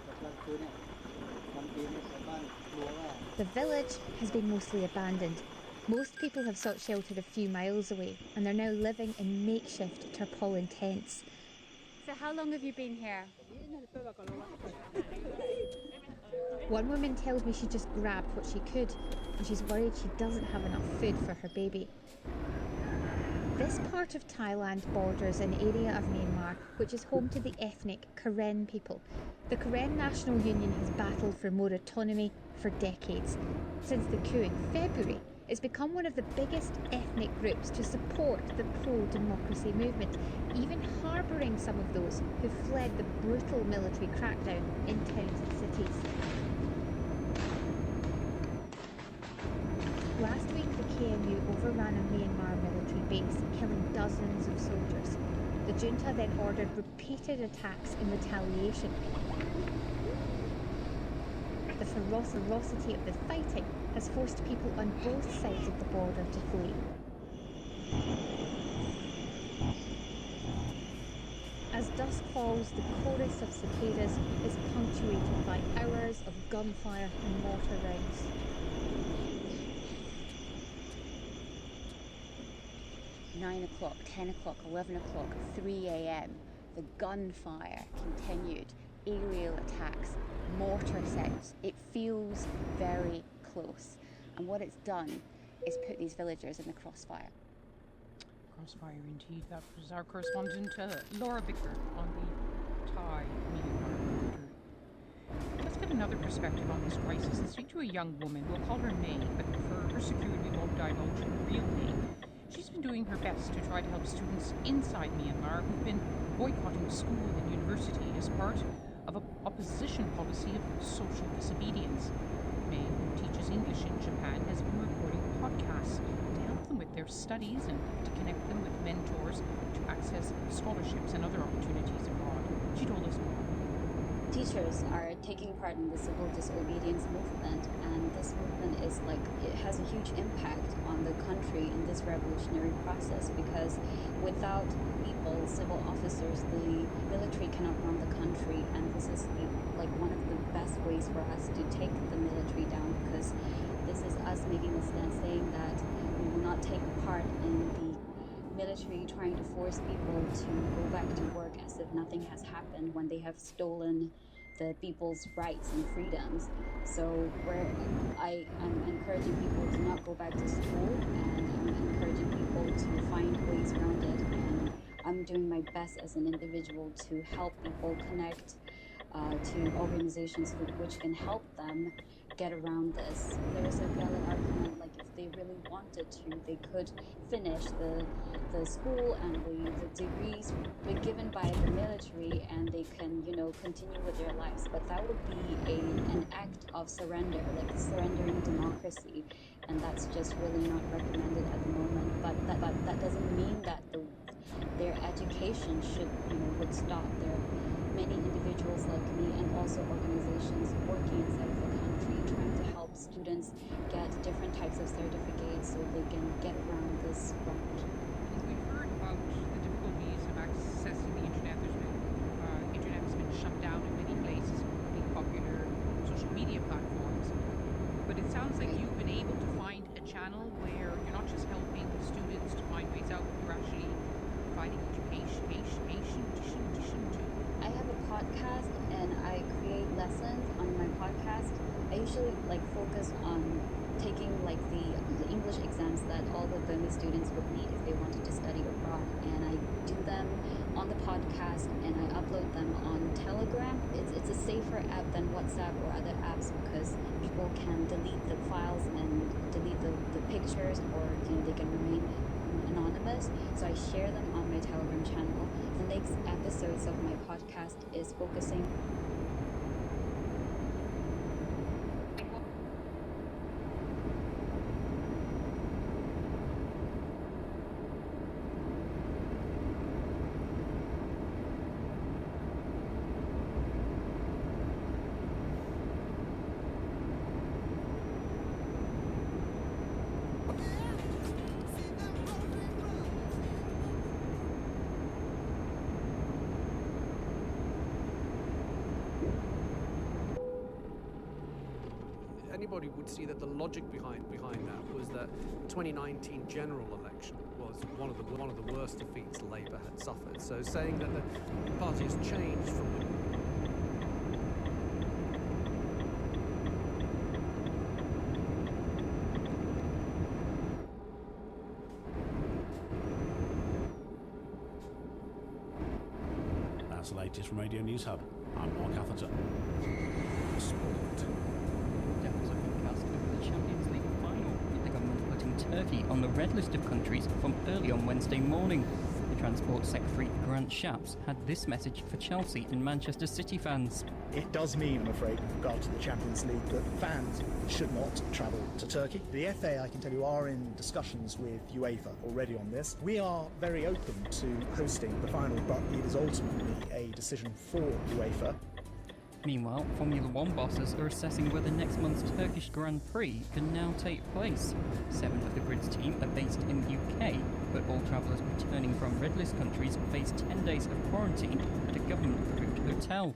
The village has been mostly abandoned. Most people have sought shelter a few miles away, and they're now living in makeshift tarpaulin tents. So how long have you been here? One woman tells me she just grabbed what she could, and she's worried she doesn't have enough food for her baby. This part of Thailand borders an area of Myanmar which is home to the ethnic Karen people. The Karen National Union has battled for more autonomy for decades. Since the coup in February, it's become one of the biggest ethnic groups to support the pro-democracy movement, even harbouring some of those who fled the brutal military crackdown in towns and cities. Last week, the KNU overran a Myanmar military base, killing dozens of soldiers. The junta then ordered repeated attacks in retaliation. The ferocity of the fighting has forced people on both sides of the border to flee. As dusk falls, the chorus of cicadas is punctuated by hours of gunfire and mortar rounds. "9 o'clock, 10 o'clock, 11 o'clock, 3 a.m. The gunfire continued, aerial attacks, mortar sounds. It feels very close. And what it's done is put these villagers in the crossfire. Crossfire indeed. That was our correspondent Laura Bicker on the Thai-Myanmar border. Let's get another perspective on this crisis and speak to a young woman. We'll call her May, but for her security we won't divulge her real name. She's been doing her best to try to help students inside Myanmar who've been boycotting school and university as part of an opposition policy of social disobedience. May, who teaches English in Japan, has been recording podcasts to help them with their studies and to connect them with mentors to access scholarships and other opportunities abroad. She told us more. Teachers are taking part in the civil disobedience movement, and this movement is it has a huge impact on the country in this revolutionary process, because without people, civil officers, the military cannot run the country, and this is one of the best ways for us to take the military down, because this is us making a stand saying that we will not take part in the military trying to force people to go back to work as if nothing has happened when they have stolen the people's rights and freedoms. So I am encouraging people to not go back to school, and I'm encouraging people to find ways around it and I'm doing my best as an individual to help people connect to organizations which can help them get around this. There is a valid argument, like if they really wanted to, they could finish the school and the degrees given by the military, and they can, you know, continue with their lives. But that would be an act of surrender, like surrendering democracy, and that's just really not recommended at the moment. But that doesn't mean that their education would stop. There are many individuals like me and also organizations working inside of the country trying to help students get different types of certificates so they can get around this route. We've heard about the difficulties of accessing the internet. Internet has been shut down in many places, including popular social media platforms. But it sounds like you've been able to find a channel where you're not just helping students to find ways out, but you're actually providing education too. I have a podcast and I create lessons on my podcast. I usually focus on taking the English exams that all the Burmese students would need if they wanted to study abroad, and I do them on the podcast and I upload them on Telegram. It's a safer app than WhatsApp or other apps because people can delete the files and delete the pictures, or they can remain anonymous. So I share them on my Telegram channel. The next episodes of my podcast is focusing anybody would see that the logic behind that was that 2019 general election was one of the worst defeats Labour had suffered. So saying that the party has changed from That's the latest from Radio News Hub. I'm Mark Atherton. Sport. Devils are forecast for the Champions League final, with the government putting Turkey on the red list of countries from early on Wednesday morning. The Transport Secretary Grant Shapps had this message for Chelsea and Manchester City fans. It does mean, I'm afraid, with regard to the Champions League, that fans should not travel to Turkey. The FA, I can tell you, are in discussions with UEFA already on this. We are very open to hosting the final, but it is ultimately a decision for UEFA. Meanwhile, Formula One bosses are assessing whether next month's Turkish Grand Prix can now take place. 7 of the grid's team are based in the UK, but all travellers returning from red list countries face 10 days of quarantine at a government-approved hotel.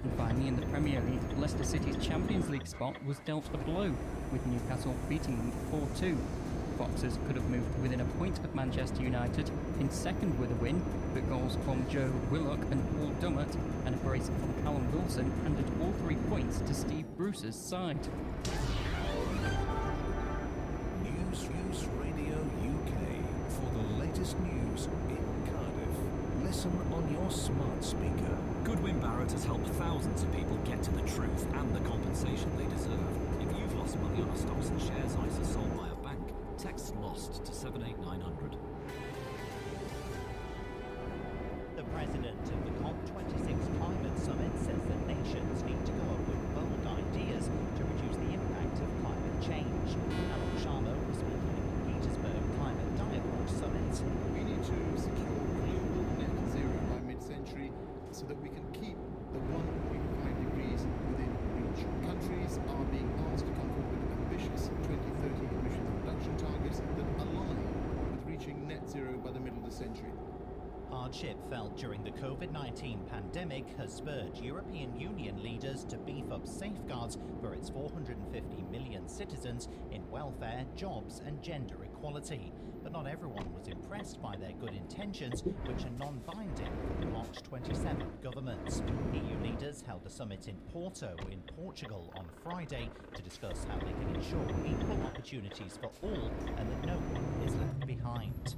And finally, in the Premier League, Leicester City's Champions League spot was dealt a blow, with Newcastle beating them 4-2. Foxes could have moved within a point of Manchester United in second with a win, but goals from Joe Willock and Paul Dummett and a brace from Callum Wilson handed all 3 points to Steve Bruce's side. News Radio UK. For the latest news in Cardiff, listen on your smart speaker. Goodwin Barrett has helped thousands of people get to the truth and the compensation they deserve. If you've lost money on a stocks and shares ISA sold by a bank, text LOST to 78900. The president of the COP26 Climate Summit says that nations need to come up with bold ideas to reduce the impact of climate change. Alok Sharma was speaking at the Petersburg Climate Dialogue Summit. We need to secure global net zero by mid-century so that we can keep the 1.5 degrees within reach. Countries are being asked to come forward with ambitious 2030 emissions reduction targets that align with reaching net zero by the middle of the century. Hardship felt during the COVID-19 pandemic has spurred European Union leaders to beef up safeguards for its 450 million citizens in welfare, jobs and gender equality. But not everyone was impressed by their good intentions, which are non-binding for the block's 27 governments. EU leaders held a summit in Porto in Portugal on Friday to discuss how they can ensure equal opportunities for all and that no one is left behind.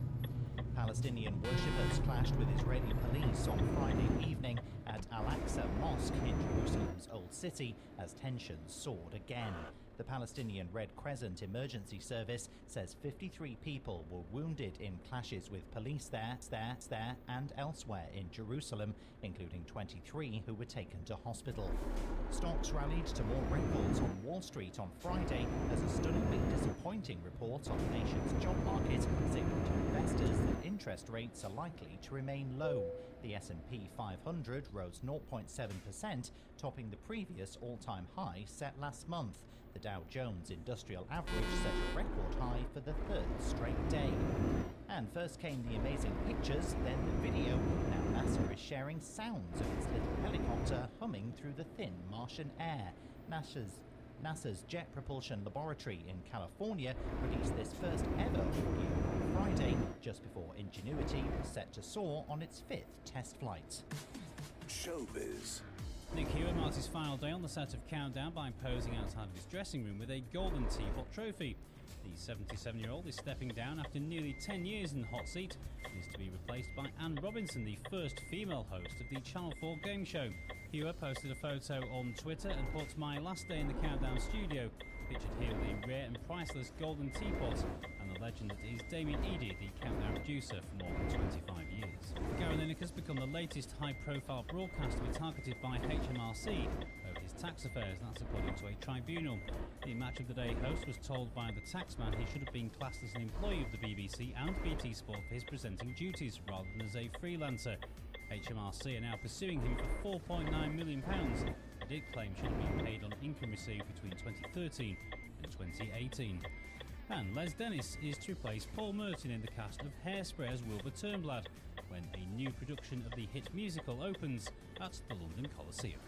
Palestinian worshippers clashed with Israeli police on Friday evening at Al-Aqsa Mosque in Jerusalem's Old City as tensions soared again. The Palestinian Red Crescent Emergency Service says 53 people were wounded in clashes with police there and elsewhere in Jerusalem, including 23 who were taken to hospital. Stocks rallied to more records on Wall Street on Friday as a stunningly disappointing report on the nation's job market signaled to investors that interest rates are likely to remain low. The S&P 500 rose 0.7%, topping the previous all-time high set last month. The Dow Jones Industrial Average set a record high for the third straight day. And first came the amazing pictures, then the video. Now NASA is sharing sounds of its little helicopter humming through the thin Martian air. NASA's Jet Propulsion Laboratory in California released this first ever audio on Friday, just before Ingenuity was set to soar on its 5th test flight. Showbiz. Nick Hewitt marks his final day on the set of Countdown by posing outside of his dressing room with a golden teapot trophy. The 77-year-old is stepping down after nearly 10 years in the hot seat and is to be replaced by Anne Robinson, the first female host of the Channel 4 game show. Hewitt posted a photo on Twitter and put, "My last day in the Countdown studio," pictured here with a rare and priceless golden teapot, and the legend that is Damien Eady, the Countdown producer for more than 25 years. Gary Lineker has become the latest high-profile broadcaster to be targeted by HMRC over his tax affairs, that's according to a tribunal. The Match of the Day host was told by the taxman he should have been classed as an employee of the BBC and BT Sport for his presenting duties rather than as a freelancer. HMRC are now pursuing him for £4.9 million. They did claim should have been paid on income received between 2013 and 2018. And Les Dennis is to replace Paul Merton in the cast of Hairspray as Wilbur Turnblad when a new production of the hit musical opens at the London Coliseum.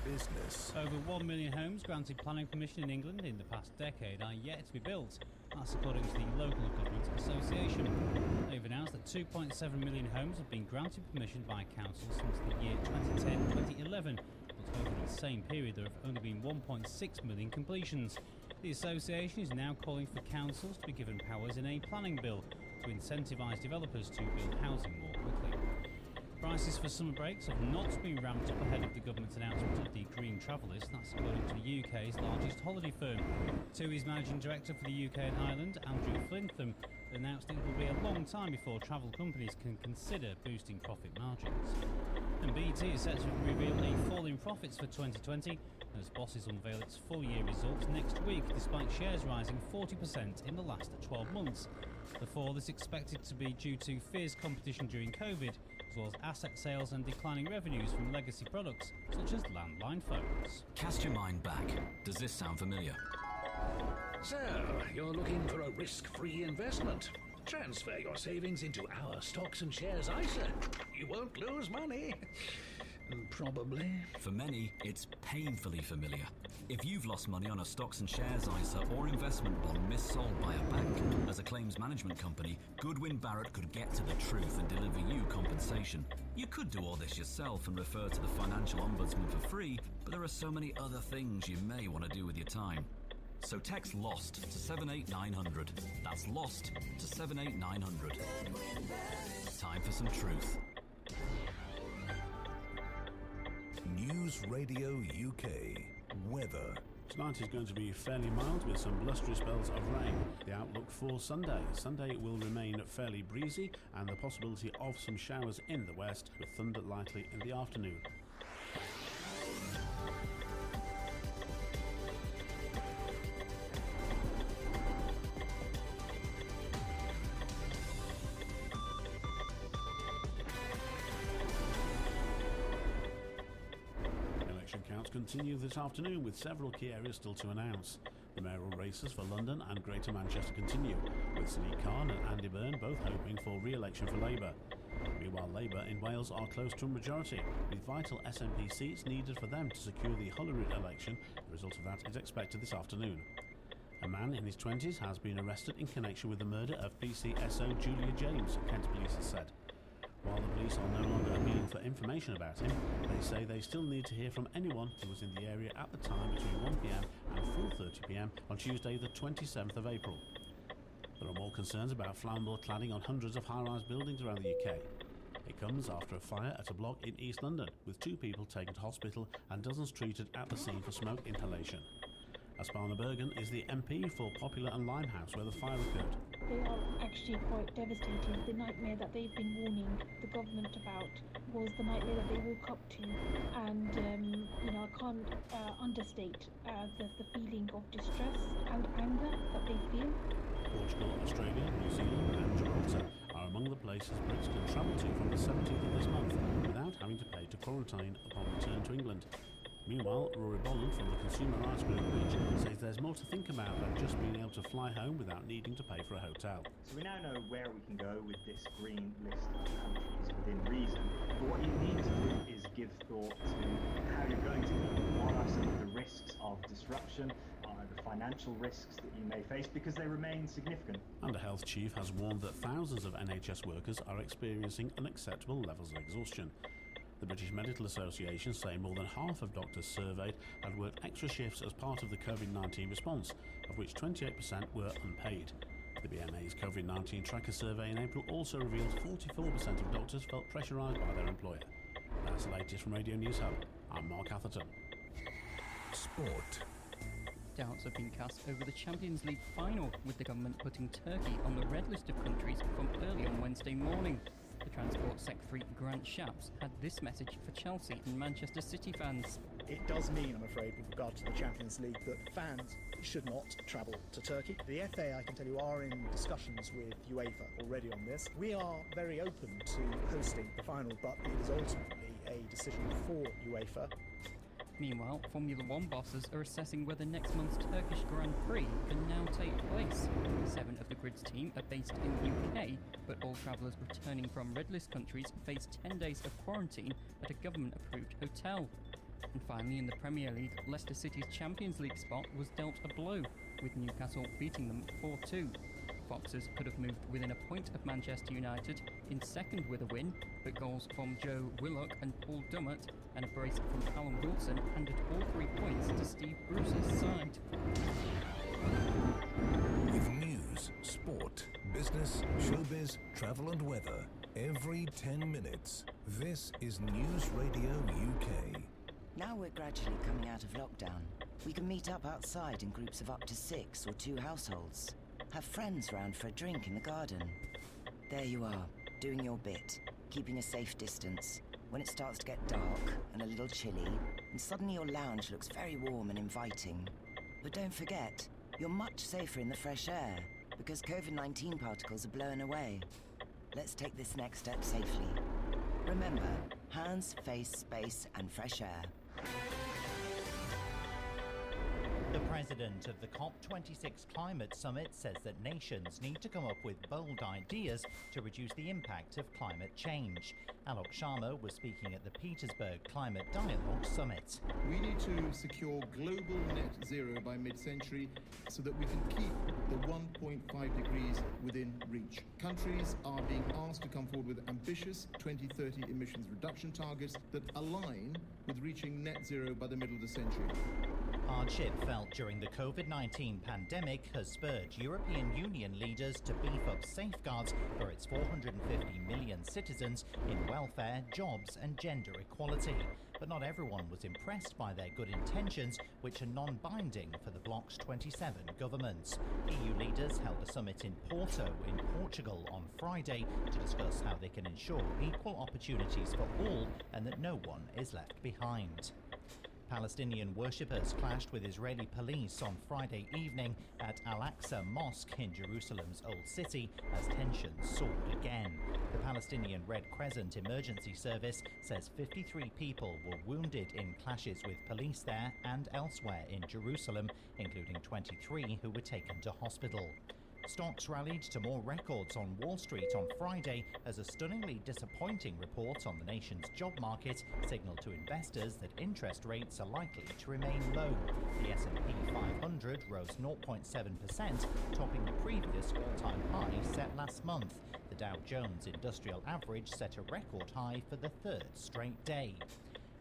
Business. Over 1 million homes granted planning permission in England in the past decade are yet to be built. That's according to the Local Government Association. They've announced that 2.7 million homes have been granted permission by councils since the year 2010-2011, but over the same period there have only been 1.6 million completions. The association is now calling for councils to be given powers in a planning bill to incentivise developers to build housing more quickly. Prices for summer breaks have not been ramped up ahead of the government's announcement of the Green Travel List. That's according to the UK's largest holiday firm. TUI's managing director for the UK and Ireland, Andrew Flintham, announced it will be a long time before travel companies can consider boosting profit margins. And BT is set to reveal a fall in profits for 2020 as bosses unveil its full-year results next week, despite shares rising 40% in the last 12 months. The fall is expected to be due to fierce competition during COVID, as well as asset sales and declining revenues from legacy products such as landline phones. Cast your mind back. Does this sound familiar? So, you're looking for a risk-free investment? Transfer your savings into our stocks and shares ISA. You won't lose money. Probably. For many, it's painfully familiar. If you've lost money on a stocks and shares ISA or investment bond missold by a bank, as a claims management company, Goodwin Barrett could get to the truth and deliver you compensation. You could do all this yourself and refer to the Financial Ombudsman for free, but there are so many other things you may want to do with your time. So text LOST to 78900. That's LOST to 78900. Time for some truth. News Radio UK. Weather. Tonight is going to be fairly mild with some blustery spells of rain. The outlook for Sunday. Sunday will remain fairly breezy and the possibility of some showers in the west with thunder likely in the afternoon. Counts continue this afternoon with several key areas still to announce. The mayoral races for London and Greater Manchester continue, with Sadiq Khan and Andy Byrne both hoping for re-election for Labour. Meanwhile, Labour in Wales are close to a majority, with vital SNP seats needed for them to secure the Holyrood election. The result of that is expected this afternoon. A man in his 20s has been arrested in connection with the murder of PCSO Julia James, Kent police has said. While the police are no longer appealing for information about him, they say they still need to hear from anyone who was in the area at the time between 1 p.m. and 4:30 p.m. on Tuesday the 27th of April. There are more concerns about flammable cladding on hundreds of high-rise buildings around the UK. It comes after a fire at a block in East London, with 2 people taken to hospital and dozens treated at the scene for smoke inhalation. Aspana Bergen is the MP for Popular and Limehouse, where the fire occurred. They are actually quite devastated. The nightmare that they've been warning the government about was the nightmare that they woke up to, and I can't understate the feeling of distress and anger that they feel. Portugal, Australia, New Zealand and Gibraltar are among the places Brits can travel to from the 17th of this month without having to pay to quarantine upon return to England. Meanwhile, Rory Bolland from the consumer rights group Reach says there's more to think about than just being able to fly home without needing to pay for a hotel. So we now know where we can go with this green list of countries within reason. But what you need to do is give thought to how you're going to go. What are some of the risks of disruption? Are the financial risks that you may face? Because they remain significant. And a health chief has warned that thousands of NHS workers are experiencing unacceptable levels of exhaustion. The British Medical Association say more than half of doctors surveyed had worked extra shifts as part of the COVID-19 response, of which 28% were unpaid. The BMA's COVID-19 tracker survey in April also revealed 44% of doctors felt pressurised by their employer. That's the latest from Radio News Hub. I'm Mark Atherton. Sport. Doubts have been cast over the Champions League final, with the government putting Turkey on the red list of countries from early on Wednesday morning. The Transport Secretary Grant Shapps had this message for Chelsea and Manchester City fans. It does mean, I'm afraid, with regard to the Champions League, that fans should not travel to Turkey. The FA, I can tell you, are in discussions with UEFA already on this. We are very open to hosting the final, but it is ultimately a decision for UEFA. Meanwhile, Formula One bosses are assessing whether next month's Turkish Grand Prix can now take place. 7 of the grid's team are based in the UK, but all travellers returning from red list countries face 10 days of quarantine at a government-approved hotel. And finally, in the Premier League, Leicester City's Champions League spot was dealt a blow, with Newcastle beating them 4-2. Foxes could have moved within a point of Manchester United in second with a win, but goals from Joe Willock and Paul Dummett and a brace from Callum Wilson handed all 3 points to Steve Bruce's side. With news, sport, business, showbiz, travel and weather, every 10 minutes, this is News Radio UK. Now we're gradually coming out of lockdown. We can meet up outside in groups of up to 6 or 2 households. Have friends round for a drink in the garden. There you are, doing your bit, keeping a safe distance. When it starts to get dark and a little chilly, and suddenly your lounge looks very warm and inviting. But don't forget, you're much safer in the fresh air, because COVID-19 particles are blown away. Let's take this next step safely. Remember, hands, face, space, and fresh air. The president of the COP26 Climate Summit says that nations need to come up with bold ideas to reduce the impact of climate change. Alok Sharma was speaking at the Petersburg Climate Dialogue Summit. We need to secure global net zero by mid-century so that we can keep the 1.5 degrees within reach. Countries are being asked to come forward with ambitious 2030 emissions reduction targets that align with reaching net zero by the middle of the century. Hardship felt during the COVID-19 pandemic has spurred European Union leaders to beef up safeguards for its 450 million citizens in welfare, jobs and gender equality. But not everyone was impressed by their good intentions, which are non-binding for the bloc's 27 governments. EU leaders held a summit in Porto in Portugal on Friday to discuss how they can ensure equal opportunities for all and that no one is left behind. Palestinian worshippers clashed with Israeli police on Friday evening at Al-Aqsa Mosque in Jerusalem's Old City as tensions soared again. The Palestinian Red Crescent Emergency Service says 53 people were wounded in clashes with police there and elsewhere in Jerusalem, including 23 who were taken to hospital. Stocks rallied to more records on Wall Street on Friday as a stunningly disappointing report on the nation's job market signaled to investors that interest rates are likely to remain low. The S&P 500 rose 0.7%, topping the previous all-time high set last month. The Dow Jones Industrial Average set a record high for the third straight day.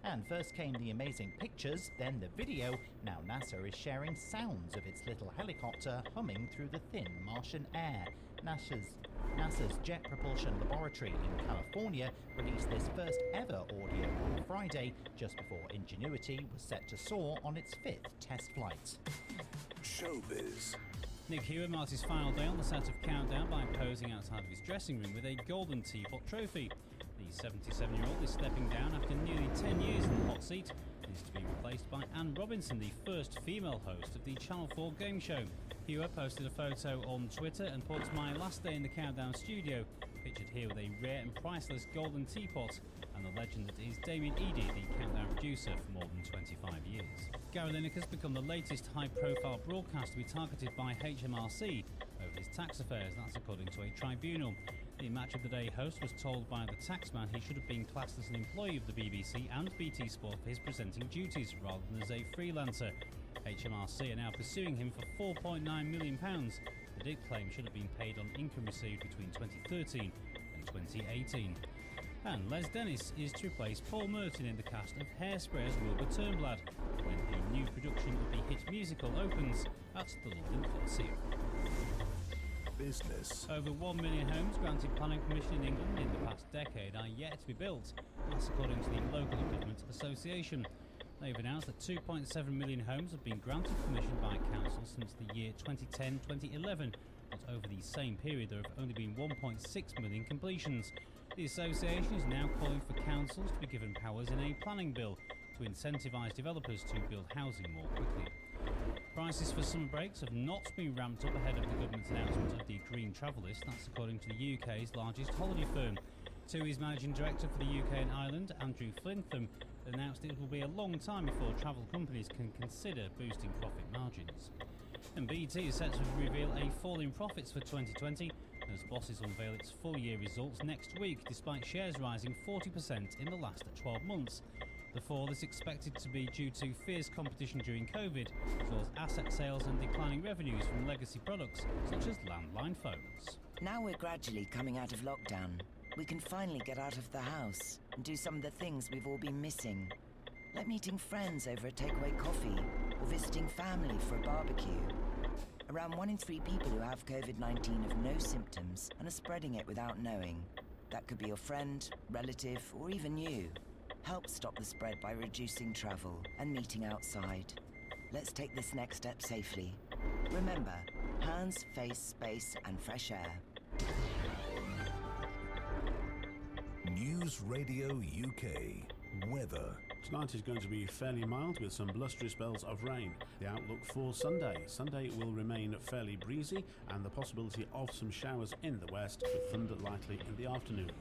And first came the amazing pictures, then the video. Now NASA is sharing sounds of its little helicopter humming through the thin Martian air. NASA's Jet Propulsion Laboratory in California released this first ever audio on Friday, just before Ingenuity was set to soar on its 5th test flight. Showbiz. Nick Hewitt marked his final day on the set of Countdown by posing outside of his dressing room with a golden teapot trophy. The 77-year-old is stepping down after nearly 10 years in the hot seat and is to be replaced by Anne Robinson, the first female host of the Channel 4 game show. Hewitt posted a photo on Twitter and put "My last day in the Countdown studio," pictured here with a rare and priceless golden teapot, and the legend that is Damien Eady, the Countdown producer for more than 25 years. Gary Lineker has become the latest high-profile broadcast to be targeted by HMRC over his tax affairs, that's according to a tribunal. The Match of the Day host was told by the taxman he should have been classed as an employee of the BBC and BT Sport for his presenting duties rather than as a freelancer. HMRC are now pursuing him for £4.9 million. The did claim should have been paid on income received between 2013 and 2018. And Les Dennis is to replace Paul Merton in the cast of Hairspray as Wilbur Turnblad when the new production of the hit musical opens at the London Coliseum. Business. Over 1 million homes granted planning permission in England in the past decade are yet to be built. That's according to the Local Government Association. They've announced that 2.7 million homes have been granted permission by council since the year 2010-2011, but over the same period there have only been 1.6 million completions. The association is now calling for councils to be given powers in a planning bill to incentivise developers to build housing more quickly. Prices for summer breaks have not been ramped up ahead of the government's announcement of the Green Travel List, that's according to the UK's largest holiday firm. TUI's managing director for the UK and Ireland, Andrew Flintham, announced it will be a long time before travel companies can consider boosting profit margins. And BT is set to reveal a fall in profits for 2020 as bosses unveil its full-year results next week, despite shares rising 40% in the last 12 months. The fall is expected to be due to fierce competition during COVID, as well as asset sales and declining revenues from legacy products such as landline phones. Now we're gradually coming out of lockdown. We can finally get out of the house and do some of the things we've all been missing. Like meeting friends over a takeaway coffee or visiting family for a barbecue. Around 1 in 3 people who have COVID-19 have no symptoms and are spreading it without knowing. That could be your friend, relative, or even you. Help stop the spread by reducing travel and meeting outside. Let's take this next step safely. Remember, hands, face, space, and fresh air. News Radio UK. Weather. Tonight is going to be fairly mild with some blustery spells of rain. The outlook for Sunday. Sunday will remain fairly breezy and the possibility of some showers in the west with thunder likely in the afternoon.